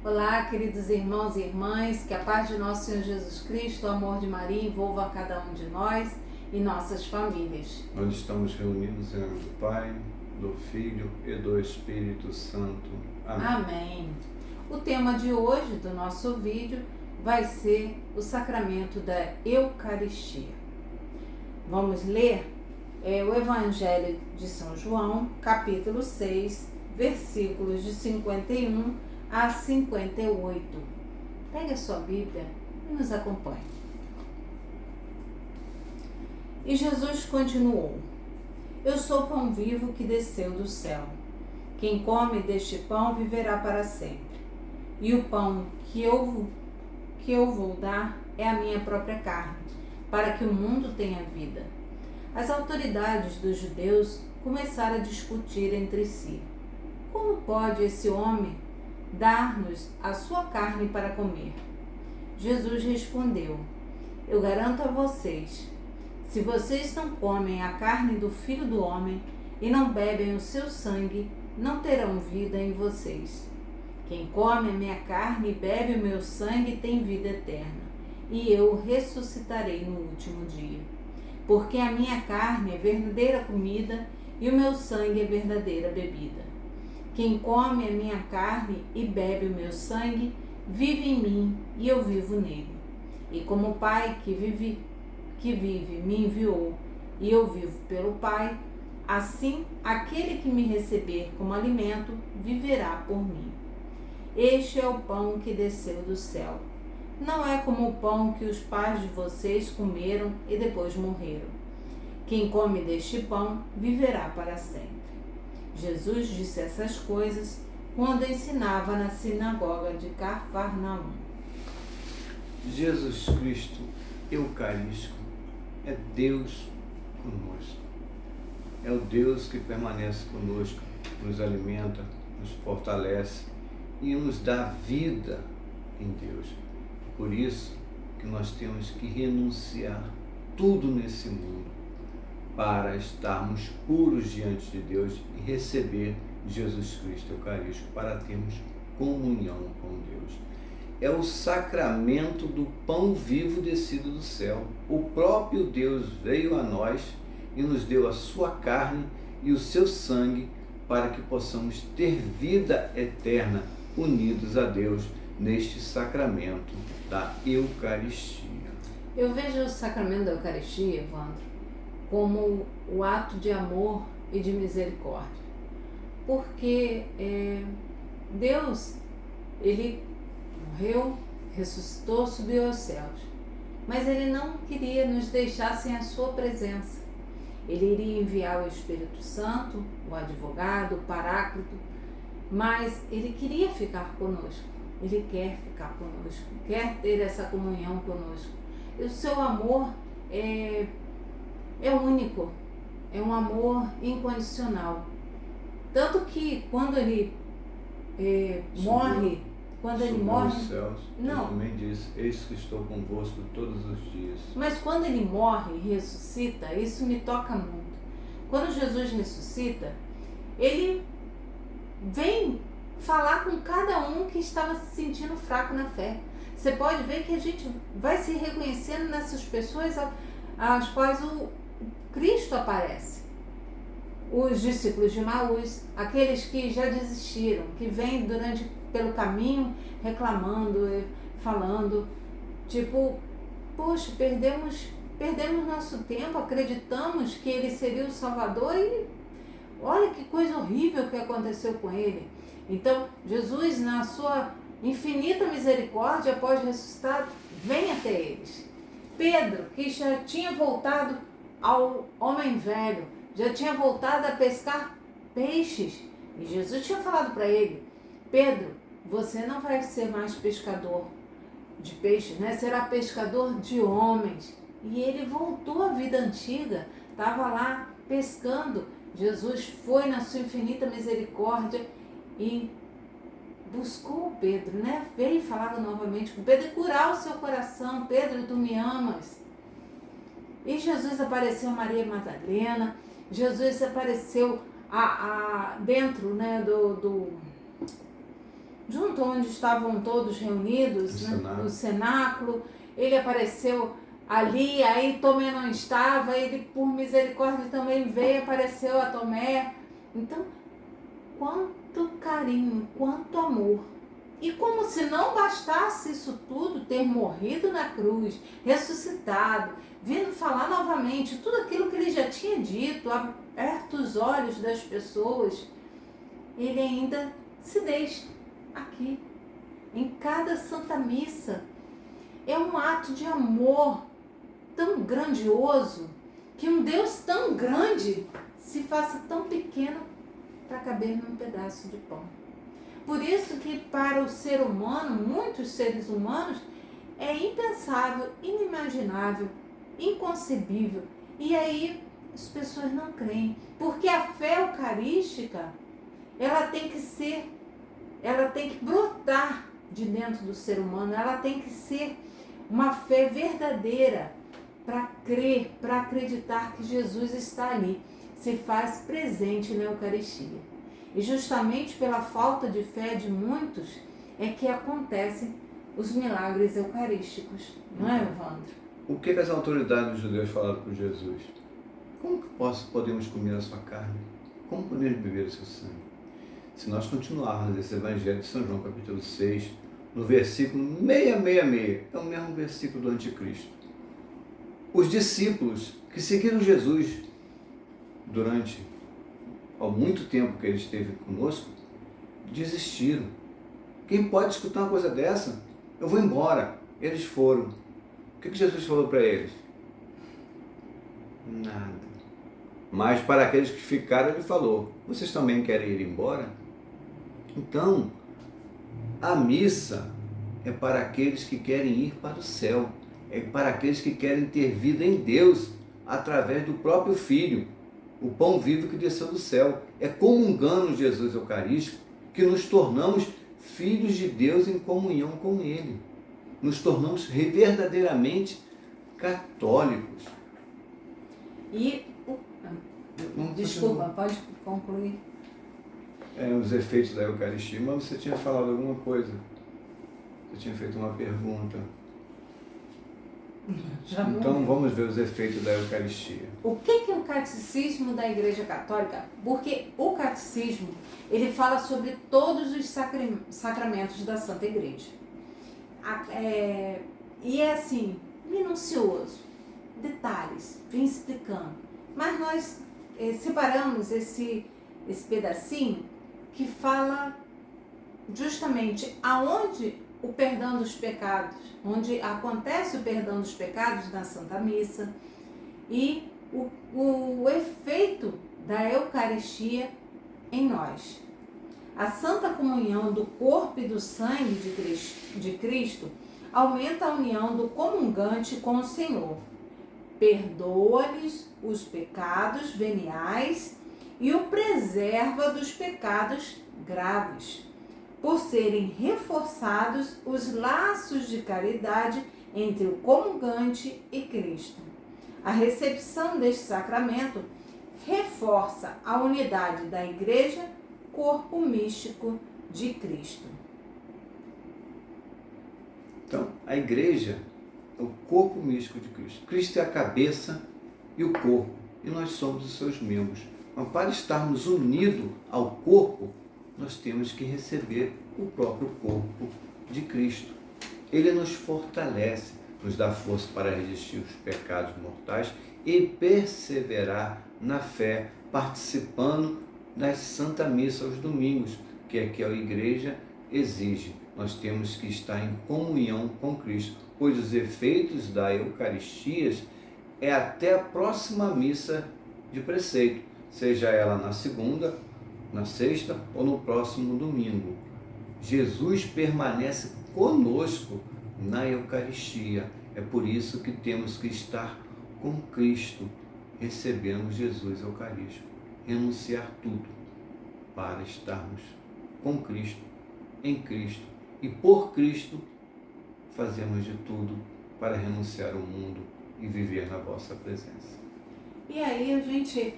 Olá, queridos irmãos e irmãs, que a paz de nosso Senhor Jesus Cristo, o amor de Maria envolva a cada um de nós e nossas famílias. Nós estamos reunidos em nome do Pai, do Filho e do Espírito Santo. Amém. Amém. O tema de hoje do nosso vídeo vai ser o sacramento da Eucaristia. Vamos ler o Evangelho de São João, capítulo 6, versículos de 51 a 58. Pegue a sua Bíblia e nos acompanhe. E Jesus continuou: Eu sou o pão vivo que desceu do céu. Quem come deste pão viverá para sempre. E o pão que eu vou dar é a minha própria carne, para que o mundo tenha vida. As autoridades dos judeus começaram a discutir entre si: Como pode esse homem dar-nos a sua carne para comer? Jesus respondeu: Eu garanto a vocês, se vocês não comem a carne do Filho do Homem e não bebem o seu sangue, não terão vida em vocês. Quem come a minha carne e bebe o meu sangue tem vida eterna, e eu ressuscitarei no último dia. Porque a minha carne é verdadeira comida e o meu sangue é verdadeira bebida. Quem come a minha carne e bebe o meu sangue, vive em mim e eu vivo nele. E como o Pai que vive me enviou e eu vivo pelo Pai, assim aquele que me receber como alimento viverá por mim. Este é o pão que desceu do céu. Não é como o pão que os pais de vocês comeram e depois morreram. Quem come deste pão viverá para sempre. Jesus disse essas coisas quando ensinava na sinagoga de Cafarnaum. Jesus Cristo Eucarístico é Deus conosco. É o Deus que permanece conosco, nos alimenta, nos fortalece e nos dá vida em Deus. Por isso que nós temos que renunciar tudo nesse mundo para estarmos puros diante de Deus e receber Jesus Cristo Eucarístico para termos comunhão com Deus. É o sacramento do pão vivo descido do céu. O próprio Deus veio a nós e nos deu a sua carne e o seu sangue para que possamos ter vida eterna unidos a Deus neste sacramento da Eucaristia. Eu vejo o sacramento da Eucaristia, Evandro, como o ato de amor e de misericórdia. Porque Deus, Ele morreu, ressuscitou, subiu aos céus. Mas Ele não queria nos deixar sem a sua presença. Ele iria enviar o Espírito Santo, o advogado, o Paráclito, mas Ele queria ficar conosco. Ele quer ficar conosco, quer ter essa comunhão conosco. E o seu amor é único, é um amor incondicional. Tanto que quando ele morre, Nos céus, não. Ele também diz: Eis que estou convosco todos os dias. Mas quando ele morre e ressuscita, isso me toca muito. Quando Jesus ressuscita, ele vem falar com cada um que estava se sentindo fraco na fé. Você pode ver que a gente vai se reconhecendo nessas pessoas às quais o Cristo aparece. Os discípulos de Emaús, aqueles que já desistiram, que vêm pelo caminho reclamando, falando, tipo, poxa, perdemos nosso tempo, acreditamos que ele seria o Salvador e olha que coisa horrível que aconteceu com ele. Então, Jesus, na sua infinita misericórdia, após ressuscitar, vem até eles. Pedro, que já tinha voltado ao homem velho, já tinha voltado a pescar peixes, e Jesus tinha falado para ele: Pedro, você não vai ser mais pescador de peixes, né? Será pescador de homens. E ele voltou à vida antiga, estava lá pescando. Jesus foi na sua infinita misericórdia e buscou Pedro, né? Veio falar novamente com Pedro e curar o seu coração. Pedro, tu me amas. E Jesus apareceu a Maria Madalena, Jesus apareceu dentro, né, canto onde estavam todos reunidos, no cenáculo. Ele apareceu ali, aí Tomé não estava, ele por misericórdia também veio, apareceu a Tomé. Então, quanto carinho, quanto amor. E como se não bastasse isso tudo, ter morrido na cruz, ressuscitado, vindo falar novamente tudo aquilo que ele já tinha dito, aberto os olhos das pessoas, ele ainda se deixa aqui, em cada Santa Missa. É um ato de amor tão grandioso, que um Deus tão grande se faça tão pequeno para caber num pedaço de pão. Por isso que para o ser humano, muitos seres humanos, é impensável, inimaginável, inconcebível. E aí as pessoas não creem, porque a fé eucarística, ela tem que brotar de dentro do ser humano, ela tem que ser uma fé verdadeira para crer, para acreditar que Jesus está ali, se faz presente na Eucaristia. E justamente pela falta de fé de muitos é que acontecem os milagres eucarísticos, não é, Evandro? O que as autoridades dos judeus falaram para Jesus? Como que podemos comer a sua carne? Como podemos beber o seu sangue? Se nós continuarmos esse Evangelho de São João, capítulo 6, no versículo 666, é o mesmo versículo do Anticristo. Os discípulos que seguiram Jesus durante muito tempo que ele esteve conosco, desistiram. Quem pode escutar uma coisa dessa? Eu vou embora. Eles foram. O que Jesus falou para eles? Nada. Mas para aqueles que ficaram, ele falou: vocês também querem ir embora? Então, a missa é para aqueles que querem ir para o céu. É para aqueles que querem ter vida em Deus, através do próprio Filho, o pão vivo que desceu do céu. É comungando Jesus Eucarístico que nos tornamos filhos de Deus em comunhão com Ele. Nos tornamos verdadeiramente católicos. E, desculpa, pode concluir. Os efeitos da Eucaristia, mas você tinha falado alguma coisa. Você tinha feito uma pergunta. Então vamos ver os efeitos da Eucaristia. O que é o catecismo da Igreja Católica? Porque o catecismo, ele fala sobre todos os sacramentos da Santa Igreja. E é assim, minucioso, detalhes, vem explicando. Mas nós separamos esse pedacinho que fala justamente aonde o perdão dos pecados, onde acontece o perdão dos pecados na Santa Missa e o efeito da Eucaristia em nós. A Santa Comunhão do corpo e do sangue de Cristo aumenta a união do comungante com o Senhor, perdoa-lhes os pecados veniais e o preserva dos pecados graves, por serem reforçados os laços de caridade entre o comungante e Cristo. A recepção deste sacramento reforça a unidade da Igreja, corpo místico de Cristo. Então, a Igreja é o corpo místico de Cristo. Cristo é a cabeça e o corpo, e nós somos os seus membros. Mas para estarmos unidos ao corpo, nós temos que receber o próprio corpo de Cristo. Ele nos fortalece, nos dá força para resistir os pecados mortais e perseverar na fé, participando das Santa Missa aos domingos, que é que a Igreja exige. Nós temos que estar em comunhão com Cristo, pois os efeitos da Eucaristia é até a próxima missa de preceito, seja ela na segunda, na sexta ou no próximo domingo. Jesus permanece conosco na Eucaristia. É por isso que temos que estar com Cristo, recebendo Jesus Eucarístico. Renunciar tudo para estarmos com Cristo, em Cristo e por Cristo, fazemos de tudo para renunciar ao mundo e viver na vossa presença. E aí a gente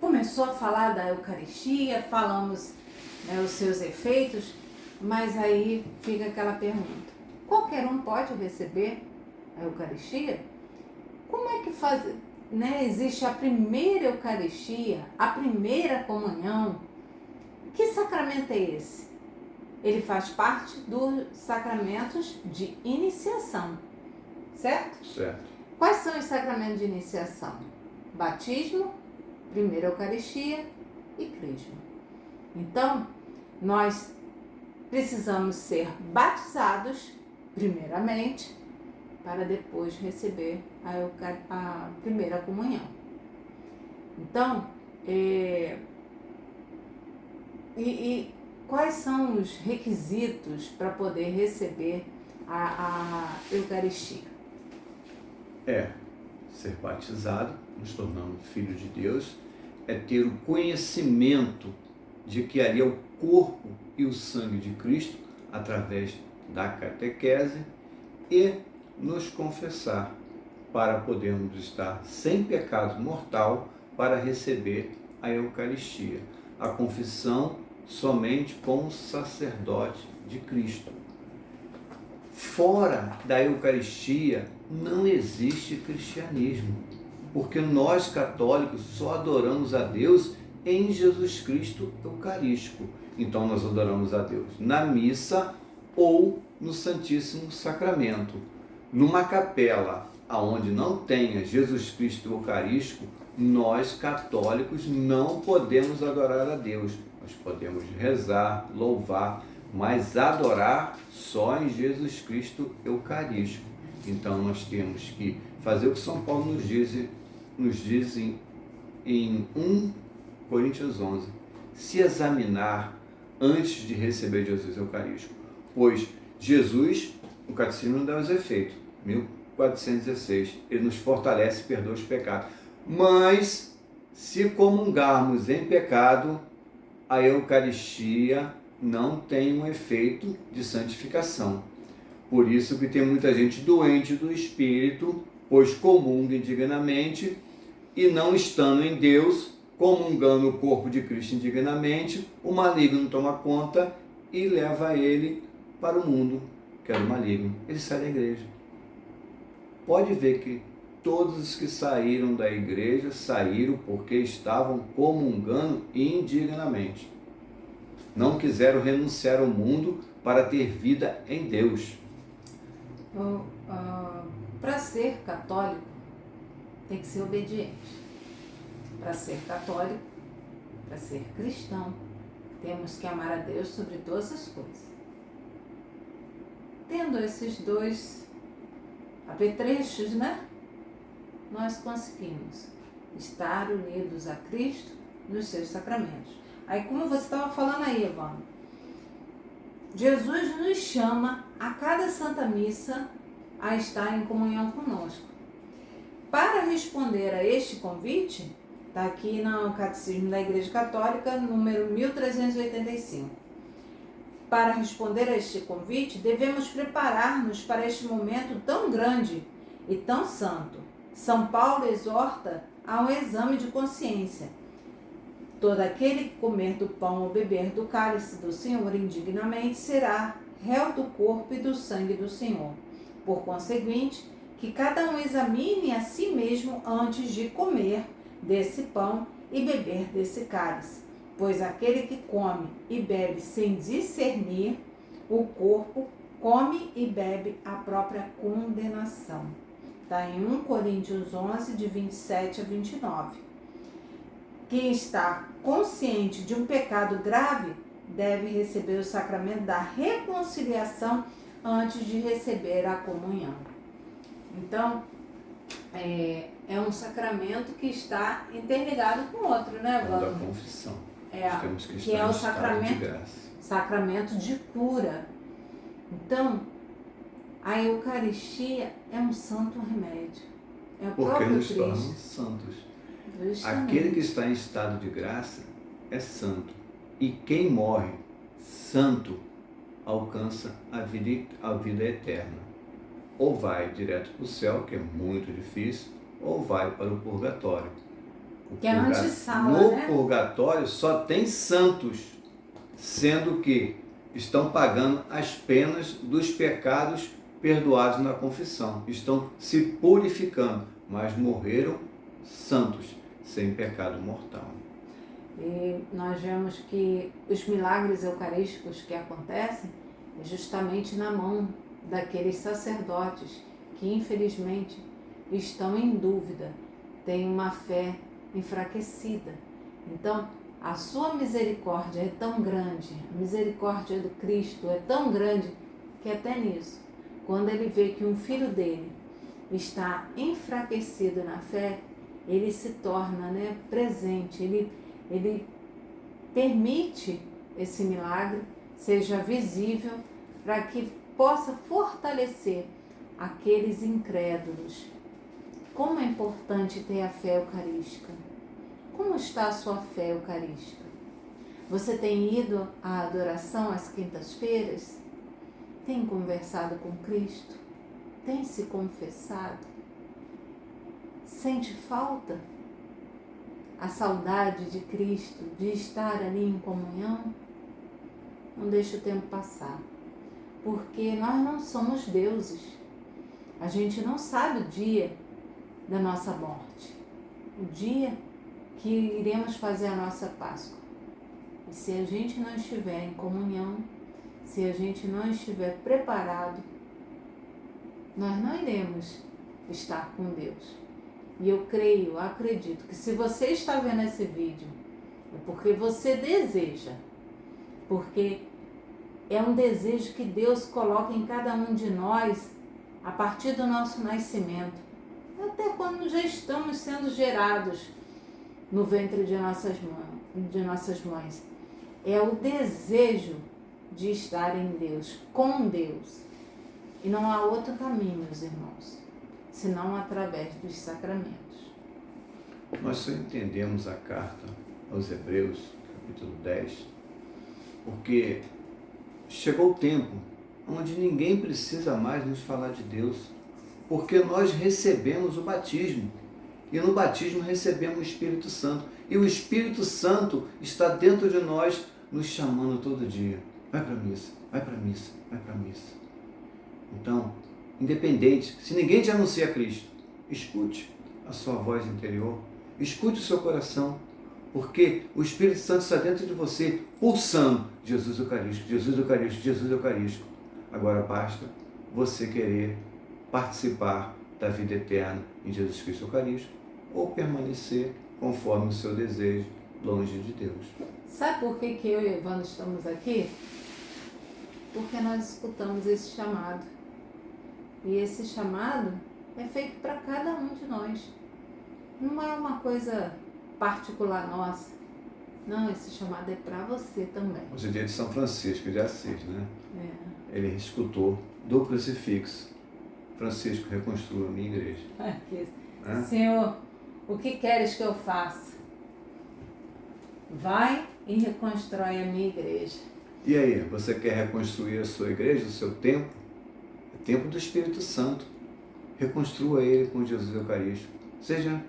começou a falar da Eucaristia, falamos os seus efeitos, Mas aí fica aquela pergunta: qualquer um pode receber a Eucaristia? Como é que faz, né? Existe a primeira Eucaristia, a primeira comunhão. Que sacramento é esse? Ele faz parte dos sacramentos de iniciação, certo? Certo. Quais são os sacramentos de iniciação? Batismo, primeira Eucaristia e Crisma. Então, nós precisamos ser batizados, primeiramente, para depois receber a primeira comunhão. Então, quais são os requisitos para poder receber a Eucaristia? Ser batizado, nos tornando filho de Deus, é ter o conhecimento de que ali é o corpo e o sangue de Cristo, através da catequese, e nos confessar, para podermos estar sem pecado mortal para receber a Eucaristia. A confissão somente com o sacerdote de Cristo. Fora da Eucaristia não existe cristianismo, porque nós católicos só adoramos a Deus em Jesus Cristo Eucarístico. Então nós adoramos a Deus na missa ou no Santíssimo Sacramento. Numa capela onde não tenha Jesus Cristo Eucarístico, nós católicos não podemos adorar a Deus. Nós podemos rezar, louvar, mas adorar só em Jesus Cristo Eucarístico. Então nós temos que fazer o que São Paulo nos diz em 1 Coríntios 11, se examinar antes de receber Jesus Eucarístico, pois Jesus, o Catecismo não dá os efeitos, 1416, ele nos fortalece e perdoa os pecados, mas se comungarmos em pecado, a Eucaristia não tem um efeito de santificação. Por isso que tem muita gente doente do Espírito, pois comunga indignamente e não estando em Deus, comungando o corpo de Cristo indignamente, o maligno toma conta e leva ele para o mundo, que é o maligno. Ele sai da igreja. Pode ver que todos os que saíram da igreja saíram porque estavam comungando indignamente. Não quiseram renunciar ao mundo para ter vida em Deus. Para ser católico, tem que ser obediente. Para ser católico, para ser cristão, temos que amar a Deus sobre todas as coisas. Tendo esses dois apetrechos, né? Nós conseguimos estar unidos a Cristo nos seus sacramentos. Aí, como você estava falando aí, Evandro, Jesus nos chama a cada Santa Missa a estar em comunhão conosco. Para responder a este convite, está aqui no Catecismo da Igreja Católica, número 1385. Para responder a este convite, devemos preparar-nos para este momento tão grande e tão santo. São Paulo exorta a um exame de consciência. Todo aquele que comer do pão ou beber do cálice do Senhor indignamente será réu do corpo e do sangue do Senhor. Por conseguinte, que cada um examine a si mesmo antes de comer desse pão e beber desse cálice. Pois aquele que come e bebe sem discernir o corpo, come e bebe a própria condenação. Está em 1 Coríntios 11, de 27 a 29. Quem está consciente de um pecado grave deve receber o sacramento da reconciliação antes de receber a comunhão. Então, é um sacramento que está interligado com o outro, né, Wanda? Da confissão. Temos que é o sacramento de cura. Então, a Eucaristia é um santo remédio. É o porque próprio nos Cristo. tornam santos. Justamente. Aquele que está em estado de graça é santo. E quem morre santo alcança a vida eterna. Ou vai direto para o céu, que é muito difícil, ou vai para o purgatório. Que é antessala, no né? purgatório só tem santos, sendo que estão pagando as penas dos pecados perdoados na confissão, estão se purificando, mas morreram santos, sem pecado mortal. E nós vemos que os milagres eucarísticos que acontecem é justamente na mão daqueles sacerdotes que infelizmente estão em dúvida, têm uma fé enfraquecida. Então, a sua misericórdia é tão grande, a misericórdia do Cristo é tão grande que até nisso, quando ele vê que um filho dele está enfraquecido na fé, ele se torna, presente, ele permite esse milagre seja visível para que possa fortalecer aqueles incrédulos. Como é importante ter a fé eucarística? Como está a sua fé eucarística? Você tem ido à adoração às quintas-feiras? Tem conversado com Cristo? Tem se confessado? Sente falta? A saudade de Cristo, de estar ali em comunhão? Não deixe o tempo passar, porque nós não somos deuses. A gente não sabe o dia da nossa morte, o dia que iremos fazer a nossa Páscoa. E se a gente não estiver em comunhão, se a gente não estiver preparado, nós não iremos estar com Deus. E eu acredito que se você está vendo esse vídeo, é porque você deseja, porque é um desejo que Deus coloca em cada um de nós a partir do nosso nascimento, até quando já estamos sendo gerados no ventre de nossas mães. É o desejo de estar em Deus, com Deus. E não há outro caminho, meus irmãos, senão através dos sacramentos. Nós só entendemos a carta aos Hebreus, capítulo 10, porque chegou o tempo onde ninguém precisa mais nos falar de Deus, porque nós recebemos o batismo, e no batismo recebemos o Espírito Santo, e o Espírito Santo está dentro de nós, nos chamando todo dia. Vai para a missa, vai para a missa, vai para a missa. Então, independente, se ninguém te anuncia Cristo, escute a sua voz interior, escute o seu coração, porque o Espírito Santo está dentro de você, pulsando Jesus Eucarístico, Jesus Eucarístico, Jesus Eucarístico. Agora basta você querer participar da vida eterna em Jesus Cristo Eucarístico ou permanecer conforme o seu desejo, longe de Deus. Sabe por que eu e Evandro estamos aqui? Porque nós escutamos esse chamado. E esse chamado é feito para cada um de nós. Não é uma coisa particular nossa. Não, esse chamado é para você também. Hoje é dia de São Francisco de Assis, né? É. Ele escutou do crucifixo: Francisco, reconstrua a minha igreja. Senhor, o que queres que eu faça? Vai e reconstrói a minha igreja. E aí, você quer reconstruir a sua igreja, o seu templo? É templo do Espírito Santo. Reconstrua ele com Jesus Eucarístico. Seja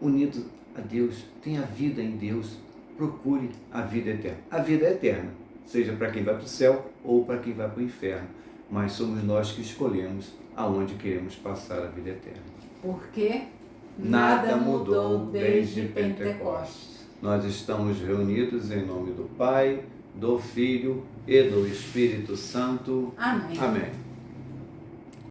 unido a Deus, tenha vida em Deus. Procure a vida eterna. A vida é eterna, seja para quem vai para o céu ou para quem vai para o inferno. Mas somos nós que escolhemos aonde queremos passar a vida eterna. Porque nada mudou desde Pentecostes. Nós estamos reunidos em nome do Pai, do Filho e do Espírito Santo. Amém. Amém.